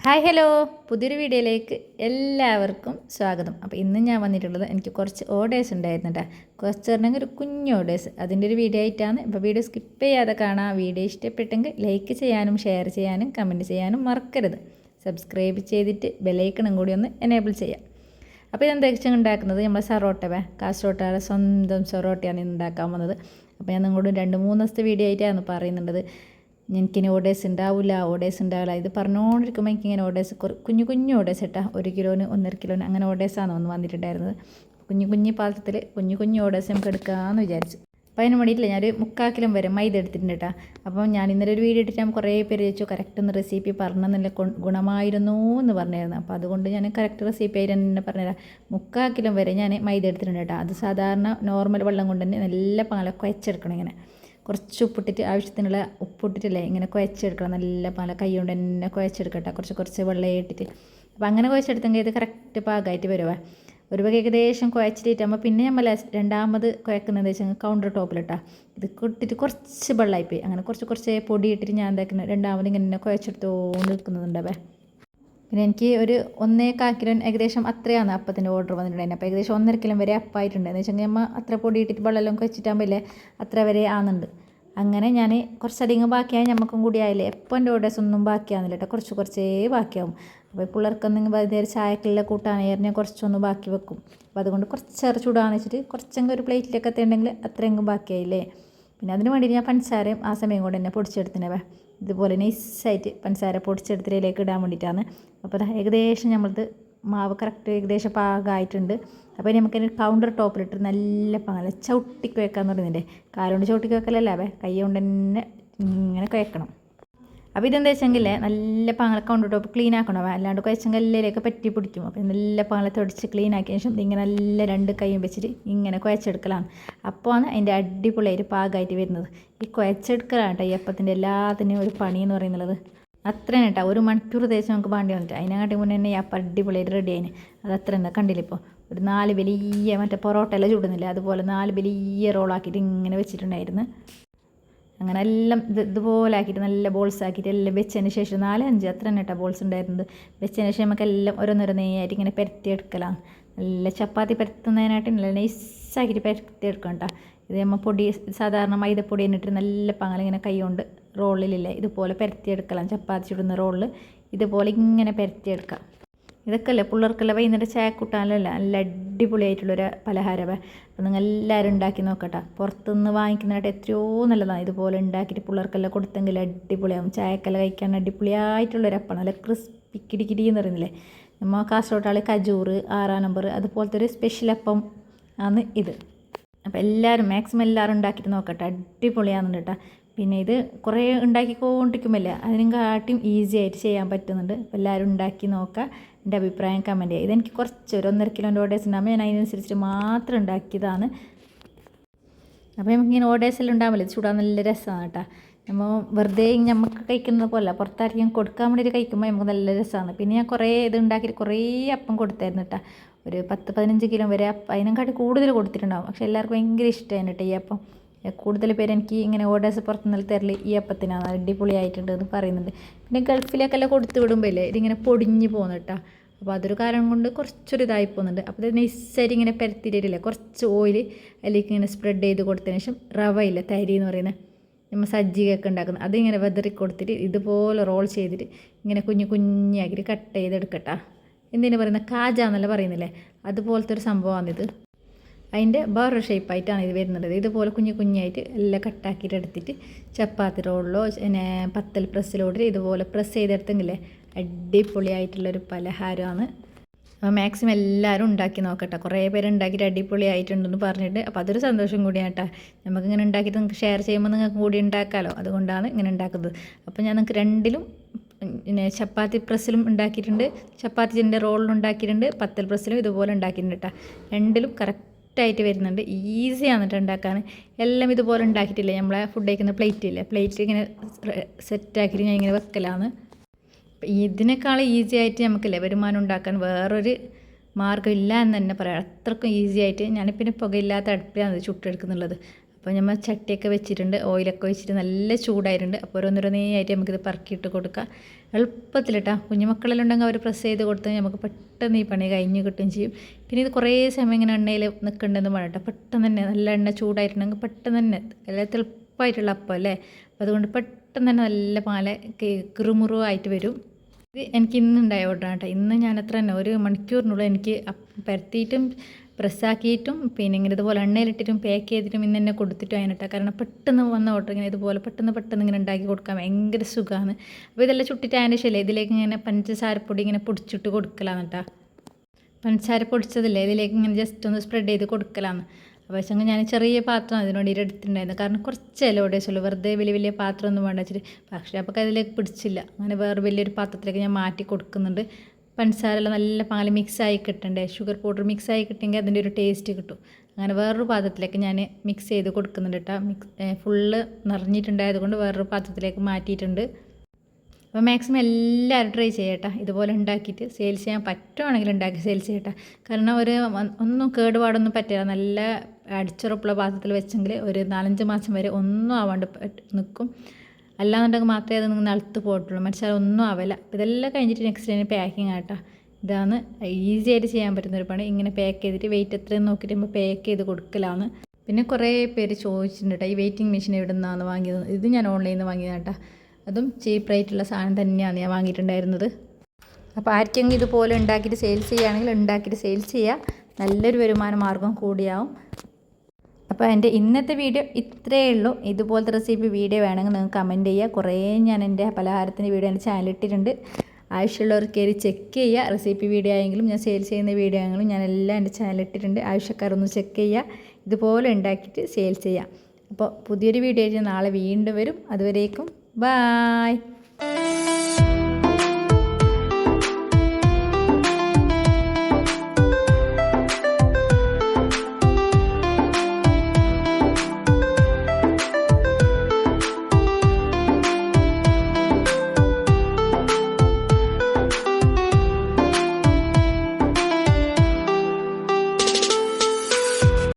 Hi hello, പുതിയൊരു വീഡിയോയിലേക്ക് എല്ലാവർക്കും സ്വാഗതം. അപ്പോൾ ഇന്ന് ഞാൻ വന്നിട്ടുള്ളത് എനിക്ക് കുറച്ച് ഓർഡേഴ്സ് ഉണ്ടായിരുന്നു കേട്ടോ. കുറച്ച് പറഞ്ഞെങ്കിൽ ഒരു കുഞ്ഞ് ഓർഡേഴ്സ്, അതിൻ്റെ ഒരു വീഡിയോ ആയിട്ടാണ്. അപ്പോൾ വീഡിയോ സ്കിപ്പ് ചെയ്യാതെ കാണാം. വീഡിയോ ഇഷ്ടപ്പെട്ടെങ്കിൽ ലൈക്ക് ചെയ്യാനും ഷെയർ ചെയ്യാനും കമൻറ്റ് ചെയ്യാനും മറക്കരുത്. സബ്സ്ക്രൈബ് ചെയ്തിട്ട് ബെലൈക്കണും കൂടി ഒന്ന് എനേബിൾ ചെയ്യാം. അപ്പോൾ ഇതെന്താ ഉണ്ടാക്കുന്നത്, നമ്മൾ സറോട്ട കാസറോട്ടയുടെ സ്വന്തം സൊറോട്ടയാണ് ഉണ്ടാക്കാൻ വന്നത്. അപ്പോൾ ഞാൻ നിങ്ങളോട് 2-3 ദിവസത്തെ വീഡിയോ ആയിട്ടാണ് പറയുന്നുള്ളത്. എനിക്കിനി ഓർഡേഴ്സ് ഉണ്ടാവില്ല ഇത് പറഞ്ഞുകൊണ്ടിരിക്കുമ്പോൾ എനിക്കിങ്ങനെ ഓർഡേഴ്സ് കുഞ്ഞു കുഞ്ഞു ഓർഡേഴ്സ് ഇട്ടാ 1 കിലോന് 1.5 കിലോന് അങ്ങനെ ഓർഡേഴ്സാണ് ഒന്ന് വന്നിട്ടുണ്ടായിരുന്നത്. കുഞ്ഞു പാത്രത്തിൽ കുഞ്ഞു ഓർഡേഴ്സ് നമുക്ക് എടുക്കാമെന്ന് വിചാരിച്ചു. അപ്പോൾ അതിന് വേണ്ടിയിട്ടില്ല, ഞാനൊരു 3/4 കിലോ വരെ മൈദ എടുത്തിട്ടുണ്ട് കേട്ടോ. അപ്പോൾ ഞാൻ ഇന്നലെ ഒരു വീഡിയോ ഇട്ടിട്ട് ഞാൻ കുറേ പേര് ചോദിച്ചു കറക്റ്റ് ഒന്ന് റെസിപ്പി പറഞ്ഞെന്നില്ല, ഗുണമായിരുന്നു എന്ന് പറഞ്ഞായിരുന്നു. അപ്പോൾ അതുകൊണ്ട് ഞാൻ കറക്റ്റ് റെസിപ്പി ആയിട്ട് തന്നെ പറഞ്ഞുതരാം. 3/4 കിലോ വരെ ഞാൻ മൈദ എടുത്തിട്ടുണ്ട് കേട്ടോ. അത് സാധാരണ നോർമൽ വെള്ളം കൊണ്ട് തന്നെ നല്ല പാല കുഴച്ചെടുക്കണം. ഇങ്ങനെ കുറച്ച് ഉപ്പിട്ടിട്ട് ആവശ്യത്തിനുള്ള ഉപ്പിട്ടിട്ടില്ലേ ഇങ്ങനെ കുഴച്ചെടുക്കണം. നല്ല പാല കൈ കൊണ്ട് തന്നെ കുഴച്ചെടുക്കട്ടെ, കുറച്ച് വെള്ളം ഇട്ടിട്ട്. അപ്പോൾ അങ്ങനെ കുഴച്ചെടുത്തെങ്കിൽ ഇത് കറക്റ്റ് പാകമായിട്ട് വരുവേ. ഒരു വക ഏകദേശം കുഴച്ചിട്ടാകുമ്പോൾ പിന്നെ നമ്മൾ രണ്ടാമത് കുഴക്കുന്നത് വെച്ചാൽ കൗണ്ടർ ടോപ്പിലിട്ടാ ഇത് ഇട്ടിട്ട് കുറച്ച് വെള്ളമായിപ്പോയി. അങ്ങനെ കുറച്ച് പൊടി ഇട്ടിട്ട് ഞാൻ എന്താക്കുന്നത് രണ്ടാമത് ഇങ്ങനെ കുഴച്ചെടുത്തോണ്ട് നിൽക്കുന്നുണ്ടാവേ. പിന്നെ എനിക്ക് ഒരു 1/4 കിലോ ഏകദേശം അത്രയാണ് അപ്പത്തിൻ്റെ ഓർഡർ വന്നിട്ടുണ്ടായിരുന്നു. അപ്പോൾ ഏകദേശം 1.5 കിലോ വരെ അപ്പമായിട്ടുണ്ട്. എന്ന് വെച്ചാൽ നമ്മൾ അത്ര പൊടി ഇട്ടിട്ട് വെള്ളമെല്ലാം കുഴച്ചിട്ടാകുമ്പോൾ അത്ര വരെ ആകുന്നുണ്ട്. അങ്ങനെ ഞാൻ കുറച്ചധികം ബാക്കിയായി നമുക്കും കൂടി ആയില്ലേ. എപ്പോൾ എൻ്റെ ഓർഡേഴ്സ് ഒന്നും ബാക്കിയാകുന്നില്ല കേട്ടോ, കുറച്ചേ ബാക്കിയാവും. അപ്പോൾ പിള്ളേർക്കൊന്നെങ്കിൽ വൈകുന്നേരം ചായക്കുള്ള കൂട്ടാനായിരുന്നു കുറച്ചൊന്ന് ബാക്കി വെക്കും. അപ്പോൾ അതുകൊണ്ട് കുറച്ചേറെ ചൂടാന്ന് വെച്ചിട്ട് കുറച്ചെങ്കിലും ഒരു പ്ലേറ്റിലൊക്കെ എത്തിയിട്ടുണ്ടെങ്കിൽ അത്രയെങ്കിലും ബാക്കിയായില്ലേ. പിന്നെ അതിന് വേണ്ടിയിട്ട് ഞാൻ പഞ്ചസാരയും ആ സമയം കൊണ്ട് തന്നെ പൊടിച്ചെടുത്തിനവേ. ഇതുപോലെ നൈസായിട്ട് പഞ്ചസാര പൊടിച്ചെടുത്തിലേക്ക് ഇടാൻ വേണ്ടിയിട്ടാണ്. അപ്പോൾ ഏകദേശം നമ്മളിത് മാവ് കറക്റ്റ് ഏകദേശം പാകമായിട്ടുണ്ട്. അപ്പോൾ നമുക്ക് കൗണ്ടർ ടോപ്പിലിട്ട് നല്ല പാല ചവിട്ടിക്ക് വെക്കാമെന്ന് പറയുന്നുണ്ട്. കാലുകൊണ്ട് ചവിട്ടിക്ക് വെക്കലല്ലേ, കൈ കൊണ്ട് തന്നെ ഇങ്ങനെ കുഴക്കണം. അപ്പോൾ ഇതെന്താ വെച്ചെങ്കിൽ നല്ല പാങ്ങളെ കൗണ്ടർ ടോപ്പ് ക്ലീൻ ആക്കണം, അല്ലാണ്ട് കുഴച്ചെങ്കിൽ എല്ലിലേക്ക് പറ്റി പിടിക്കും. അപ്പോൾ നല്ല പാങ്ങളെ തുടച്ച് ക്ലീൻ ആക്കിയതിന് ശേഷം ഇങ്ങനെ നല്ല 2 കൈയും വെച്ചിട്ട് ഇങ്ങനെ കുഴച്ചെടുക്കലാണ്. അപ്പോഴാണ് അതിൻ്റെ അടിപൊളിയായിട്ട് പാകമായിട്ട് വരുന്നത്. ഈ കുഴച്ചെടുക്കലാണ് കേട്ടോ ഈ അപ്പത്തിൻ്റെ എല്ലാത്തിനും ഒരു പണി എന്ന് പറയുന്നത്. അത്രയും കേട്ടോ 1 മണിക്കൂർ തേച്ച് നമുക്ക് വേണ്ടി വന്നിട്ട് അതിനെക്കാട്ടി മുന്നേ തന്നെ ഈ അപ്പം അടിപൊളിയായിട്ട് റെഡി ആയിന്. അത് അത്ര തന്നെ കണ്ടില്ല. ഇപ്പോൾ ഒരു 4 വലിയ മറ്റേ പൊറോട്ട എല്ലാം ചൂടുന്നില്ല അതുപോലെ 4 വലിയ റോളാക്കിയിട്ട് ഇങ്ങനെ വെച്ചിട്ടുണ്ടായിരുന്നു. അങ്ങനെ എല്ലാം ഇതുപോലെ ആക്കിയിട്ട് നല്ല ബോൾസ് ആക്കിയിട്ട് എല്ലാം വെച്ചതിന് ശേഷം 4-5 അത്ര തന്നെ കേട്ടോ ബോൾസ് ഉണ്ടായിരുന്നത്. വെച്ചതിന് ശേഷം നമുക്ക് എല്ലാം ഓരോന്നോരോന്നായിട്ട് ഇങ്ങനെ പരത്തിയെടുക്കലാണ്. നല്ല ചപ്പാത്തി പരത്തുന്നതിനായിട്ട് നല്ല നൈസാക്കിയിട്ട് പരത്തിയെടുക്കണം കേട്ടോ. ഇത് നമ്മൾ പൊടി സാധാരണ മൈദപ്പൊടി എന്നിട്ട് നല്ല പാങ്ങളിങ്ങനെ കൈ കൊണ്ട് റോളിലില്ലേ ഇതുപോലെ പരത്തിയെടുക്കണം. ചപ്പാത്തി ചുടുന്ന റോളിൽ ഇതുപോലെ ഇങ്ങനെ പരത്തിയെടുക്കാം. ഇതൊക്കെ അല്ലേ പിള്ളേർക്കല്ല വൈകുന്നേരം ചായ കൂട്ടാനല്ല നല്ല അടിപൊളിയായിട്ടുള്ളൊരു പലഹാരമേ. അപ്പോൾ നിങ്ങൾ എല്ലാവരും ഉണ്ടാക്കി നോക്കട്ടെ. പുറത്തുനിന്ന് വാങ്ങിക്കുന്നതായിട്ട് എത്രയോ നല്ലതാണ്. ഇതുപോലെ ഉണ്ടാക്കിയിട്ട് പിള്ളേർക്കെല്ലാം കൊടുത്തെങ്കിൽ അടിപൊളിയാകും. ചായക്കെല്ലാം കഴിക്കാൻ അടിപൊളിയായിട്ടുള്ളൊരു അപ്പം, നല്ല ക്രിസ്പി കിടി എന്ന് പറയുന്നില്ലേ. നമ്മൾ കാസർഗോട്ടാളി കജൂർ 6-ാം നമ്പർ അതുപോലത്തെ ഒരു സ്പെഷ്യൽ അപ്പം ആണ് ഇത്. അപ്പോൾ എല്ലാവരും മാക്സിമം എല്ലാവരും ഉണ്ടാക്കിയിട്ട് നോക്കട്ടെ, അടിപൊളിയാകുന്നുണ്ട് കേട്ടോ. പിന്നെ ഇത് കുറേ ഉണ്ടാക്കിക്കൊണ്ടിരിക്കുമല്ലേ അതിനും കാട്ടിയും ഈസി ആയിട്ട് ചെയ്യാൻ പറ്റുന്നുണ്ട്. അപ്പോൾ എല്ലാവരും ഉണ്ടാക്കി നോക്കുക, എൻ്റെ അഭിപ്രായം കമൻറ്റ് ചെയ്യുക. ഇതെനിക്ക് കുറച്ച് ഒരു 1.5 കിലോൻ്റെ ഓർഡേഴ്സ് ഉണ്ടാകുമ്പോൾ ഞാൻ അതിനനുസരിച്ചിട്ട് മാത്രം ഉണ്ടാക്കിയതാണ്. അപ്പോൾ നമുക്കിങ്ങനെ ഓർഡേഴ്സെല്ലാം ഉണ്ടാകുമല്ലോ, ചൂടാൻ നല്ല രസമാണ് കേട്ടോ. നമ്മൾ വെറുതെ നമുക്ക് കഴിക്കുന്നത് പോലെ പുറത്തായിരിക്കും കൊടുക്കാൻ വേണ്ടിയിട്ട് കഴിക്കുമ്പോൾ നമുക്ക് നല്ല രസമാണ്. പിന്നെ ഞാൻ കുറേ ഇത് ഉണ്ടാക്കിയിട്ട് കുറേ അപ്പം കൊടുത്തായിരുന്നു കേട്ടോ. ഒരു 10-15 കിലോ വരെ അതിനെക്കാട്ടി കൂടുതൽ കൊടുത്തിട്ടുണ്ടാകും. പക്ഷേ എല്ലാവർക്കും ഭയങ്കര ഇഷ്ടമായിരുന്നു കേട്ടോ ഈ അപ്പം. കൂടുതൽ പേര് എനിക്ക് ഇങ്ങനെ ഓർഡേഴ്സ് പുറത്തുനിന്ന് തരൽ ഈ അപ്പത്തിനാണ്, അടിപൊളിയായിട്ടുണ്ട് എന്ന് പറയുന്നുണ്ട്. പിന്നെ ഗൾഫിലേക്കെല്ലാം കൊടുത്ത് വിടുമ്പോഴല്ലേ ഇതിങ്ങനെ പൊടിഞ്ഞ് പോകുന്നു കേട്ടോ. അപ്പോൾ അതൊരു കാരണം കൊണ്ട് കുറച്ചൊരു ഇതായി പോകുന്നുണ്ട്. അപ്പോൾ ഇത് നൈസായിട്ട് ഇങ്ങനെ പരത്തിയിട്ടില്ലേ കുറച്ച് ഓയിൽ അതിലേക്ക് ഇങ്ങനെ സ്പ്രെഡ് ചെയ്ത് കൊടുത്തതിന് ശേഷം റവ ഇല്ല തരി എന്ന് പറയുന്നത് നമ്മൾ സജ്ജികയൊക്കെ ഉണ്ടാക്കുന്നത് അതിങ്ങനെ വെതറി കൊടുത്തിട്ട് ഇതുപോലെ റോൾ ചെയ്തിട്ട് ഇങ്ങനെ കുഞ്ഞാക്കിയിട്ട് കട്ട് ചെയ്തെടുക്കട്ടോ. എന്തിനാ പറയുന്നത് കാജ എന്നല്ല പറയുന്നില്ലേ, അതുപോലത്തെ ഒരു സംഭവമാണിത്. അതിൻ്റെ വേറൊരു ഷേപ്പായിട്ടാണ് ഇത് വരുന്നത്. ഇതുപോലെ കുഞ്ഞായിട്ട് എല്ലാം കട്ടാക്കിയിട്ട് എടുത്തിട്ട് ചപ്പാത്തി റോളിലോ പിന്നെ പത്തൽ പ്രസ്സിലോട്ട് ഇതുപോലെ പ്രസ് ചെയ്തെടുത്തെങ്കിലേ അടിപൊളിയായിട്ടുള്ളൊരു പലഹാരമാണ്. അപ്പോൾ മാക്സിമം എല്ലാവരും ഉണ്ടാക്കി നോക്കട്ടെ. കുറേ പേര് ഉണ്ടാക്കിയിട്ട് അടിപൊളിയായിട്ടുണ്ടെന്ന് പറഞ്ഞിട്ട്. അപ്പോൾ അതൊരു സന്തോഷം കൂടിയാണ് കേട്ടോ. നമുക്കിങ്ങനെ ഉണ്ടാക്കിയിട്ട് നിങ്ങൾക്ക് ഷെയർ ചെയ്യുമ്പോൾ നിങ്ങൾക്ക് കൂടി ഉണ്ടാക്കാമല്ലോ, അതുകൊണ്ടാണ് ഇങ്ങനെ ഉണ്ടാക്കുന്നത്. അപ്പോൾ ഞാൻ നിങ്ങൾക്ക് രണ്ടിലും പിന്നെ ചപ്പാത്തി പ്രസ്സിലും ഉണ്ടാക്കിയിട്ടുണ്ട്, ചപ്പാത്തിൻ്റെ റോളിലും ഉണ്ടാക്കിയിട്ടുണ്ട്, പത്തൽ പ്രസ്സിലും ഇതുപോലെ ഉണ്ടാക്കിയിട്ടുണ്ട് കേട്ടോ. രണ്ടിലും കറക്റ്റായിട്ട് വരുന്നുണ്ട്, ഈസിയാണ് കേട്ടോ ഉണ്ടാക്കാൻ. എല്ലാം ഇതുപോലെ ഉണ്ടാക്കിയിട്ടില്ലേ നമ്മളെ ഫുഡ് കഴിക്കുന്ന പ്ലേറ്റില്ലേ, പ്ലേറ്റിൽ ഇങ്ങനെ സെറ്റാക്കിയിട്ട് ഞാൻ ഇങ്ങനെ വെക്കലാണ്. ഇതിനേക്കാൾ ഈസി ആയിട്ട് നമുക്കില്ലേ വരുമാനം ഉണ്ടാക്കാൻ വേറൊരു മാർഗ്ഗം ഇല്ല എന്ന് തന്നെ പറയാം. അത്രക്കും ഈസി ആയിട്ട് ഞാനിപ്പിന്നെ പുകയില്ലാത്ത അടുപ്പിലാണ് ചുട്ടെടുക്കുന്നുള്ളത്. അപ്പോൾ നമ്മൾ ചട്ടിയൊക്കെ വെച്ചിട്ടുണ്ട്, ഓയിലൊക്കെ വെച്ചിട്ട് നല്ല ചൂടായിട്ടുണ്ട്. അപ്പോൾ ഓരോന്നോരോന്നേയായിട്ട് നമുക്കിത് പറക്കിയിട്ട് കൊടുക്കാം. എളുപ്പത്തിലിട്ടാ കുഞ്ഞുമക്കളെല്ലാം ഉണ്ടെങ്കിൽ അവർ പ്രസ് ചെയ്ത് കൊടുത്താൽ നമുക്ക് പെട്ടെന്ന് ഈ പണി കഴിഞ്ഞ് കിട്ടുകയും ചെയ്യും. പിന്നെ ഇത് കുറേ സമയം ഇങ്ങനെ എണ്ണയിൽ നിൽക്കേണ്ടതെന്ന് പറഞ്ഞിട്ട് പെട്ടെന്ന് തന്നെ നല്ല എണ്ണ ചൂടായിട്ടുണ്ടെങ്കിൽ പെട്ടെന്ന് തന്നെ എല്ലാം എളുപ്പമായിട്ടുള്ള അപ്പം അല്ലേ. അപ്പോൾ അതുകൊണ്ട് പെട്ടെന്ന് തന്നെ നല്ല പാല കിറുമുറുവായിട്ട് വരും. ഇത് എനിക്ക് ഇന്നുണ്ടായ ഓർഡറാണ് കേട്ടോ. ഇന്ന് ഞാൻ അത്ര തന്നെ 1 മണിക്കൂറിനുള്ളിൽ എനിക്ക് പരത്തിയിട്ടും പ്രസ്സാക്കിയിട്ടും പിന്നെ ഇങ്ങനെ ഇതുപോലെ എണ്ണയിലിട്ടിട്ടും പാക്ക് ചെയ്തിട്ടും ഇന്ന് തന്നെ കൊടുത്തിട്ടും അതിനിട്ടാ. കാരണം പെട്ടെന്ന് വന്ന ഓർഡർ ഇങ്ങനെ ഇതുപോലെ പെട്ടെന്ന് ഇങ്ങനെ ഉണ്ടാക്കി കൊടുക്കാൻ ഭയങ്കര സുഖമാണ്. അപ്പോൾ ഇതെല്ലാം ചുട്ടിട്ട് അതിൻ്റെ ശേഷം ഇതിലേക്ക് ഇങ്ങനെ പഞ്ചസാരപ്പൊടി ഇങ്ങനെ പൊടിച്ചിട്ട് കൊടുക്കലാണ് കേട്ടോ. പഞ്ചസാര പൊടിച്ചതില്ലേ ഇതിലേക്ക് ഇങ്ങനെ ജസ്റ്റ് ഒന്ന് സ്പ്രെഡ് ചെയ്ത് കൊടുക്കലാണ്. അപ്പോൾ പക്ഷേ ഞാൻ ചെറിയ പാത്രം അതിനോട് എടുത്തിട്ടുണ്ടായിരുന്നു. കാരണം കുറച്ചല്ലേ ഓടേസുള്ളൂ, വെറുതെ വലിയ പാത്രമൊന്നും വേണ്ട വെച്ചിട്ട്. പക്ഷേ അപ്പോൾ അതിലേക്ക് പിടിച്ചില്ല. അങ്ങനെ വേറെ വലിയൊരു പാത്രത്തിലേക്ക് ഞാൻ മാറ്റി കൊടുക്കുന്നുണ്ട്. പഞ്ചസാരെല്ലാം നല്ല പാല് മിക്സായി കിട്ടണ്ടേ, ഷുഗർ പൗഡർ മിക്സായി കിട്ടിയെങ്കിൽ അതിൻ്റെ ഒരു ടേസ്റ്റ് കിട്ടും. അങ്ങനെ വേറൊരു പാത്രത്തിലേക്ക് ഞാൻ മിക്സ് ചെയ്ത് കൊടുക്കുന്നുണ്ട് കേട്ടോ. ഫുള്ള് നിറഞ്ഞിട്ടുണ്ടായതുകൊണ്ട് വേറൊരു പാത്രത്തിലേക്ക് മാറ്റിയിട്ടുണ്ട്. അപ്പോൾ മാക്സിമം എല്ലാവരും ട്രൈ ചെയ്യട്ടെ. ഇതുപോലെ ഉണ്ടാക്കിയിട്ട് സെയിൽസ് ചെയ്യാൻ പറ്റുവാണെങ്കിൽ ഉണ്ടാക്കി സെയിൽസ് ചെയ്യട്ടെ. കാരണം ഒന്നും കേടുപാടൊന്നും പറ്റില്ല. നല്ല അടിച്ചുറപ്പുള്ള പാത്രത്തിൽ വെച്ചെങ്കിൽ ഒരു 4-5 മാസം വരെ ഒന്നും ആവാണ്ട് നിൽക്കും. അല്ലാന്നുണ്ടെങ്കിൽ മാത്രമേ അത് നിങ്ങൾ നിലത്ത് പോയിട്ടുള്ളൂ, മനുഷ്യർ ഒന്നും ആവില്ല. അപ്പോൾ ഇതെല്ലാം കഴിഞ്ഞിട്ട് നെക്സ്റ്റ് ടൈം പാക്കിങ് ആട്ടോ. ഇതാണ് ഈസി ആയിട്ട് ചെയ്യാൻ പറ്റുന്നൊരു പണി. ഇങ്ങനെ പാക്ക് ചെയ്തിട്ട് വെയിറ്റ് എത്രയെന്ന് നോക്കിയിട്ട് നമ്മൾ പാക്ക് ചെയ്ത് കൊടുക്കലാണ്. പിന്നെ കുറേ പേര് ചോദിച്ചിട്ടുണ്ട് കേട്ടോ, ഈ വെയിറ്റിംഗ് മെഷീൻ എവിടെ നിന്നാണ് വാങ്ങിയത്. ഇത് ഞാൻ ഓൺലൈനിൽ നിന്ന് വാങ്ങിയതാണ് കേട്ടോ. അതും ചീപ്പ് റേറ്റുള്ള സാധനം തന്നെയാണ് ഞാൻ വാങ്ങിയിട്ടുണ്ടായിരുന്നത്. അപ്പോൾ ആർക്കെങ്കിലും ഇതുപോലെ ഉണ്ടാക്കിയിട്ട് സെയിൽസ് ചെയ്യുകയാണെങ്കിൽ ഉണ്ടാക്കിയിട്ട് സെയിൽസ് ചെയ്യുക, നല്ലൊരു വരുമാന മാർഗ്ഗം കൂടിയാവും. അപ്പോൾ എൻ്റെ ഇന്നത്തെ വീഡിയോ ഇത്രയേ ഉള്ളൂ. ഇതുപോലത്തെ റെസിപ്പി വീഡിയോ വേണമെങ്കിൽ നിങ്ങൾക്ക് കമൻറ്റ് ചെയ്യുക. കുറേ ഞാൻ എൻ്റെ പലഹാരത്തിൻ്റെ വീഡിയോ എൻ്റെ ചാനലിട്ടിട്ടുണ്ട്. ആവശ്യമുള്ളവർ കയറി ചെക്ക് ചെയ്യുക. റെസിപ്പി വീഡിയോ ആയെങ്കിലും ഞാൻ സെയിൽ ചെയ്യുന്ന വീഡിയോ ആയെങ്കിലും ഞാൻ എല്ലാം എൻ്റെ ചാനലിട്ടിട്ടുണ്ട്. ആവശ്യക്കാരൊന്ന് ചെക്ക് ചെയ്യുക, ഇതുപോലെ ഉണ്ടാക്കിയിട്ട് സെയിൽസ് ചെയ്യുക. അപ്പോൾ പുതിയൊരു വീഡിയോ നാളെ വീണ്ടും വരും. അതുവരേക്കും ബായ്.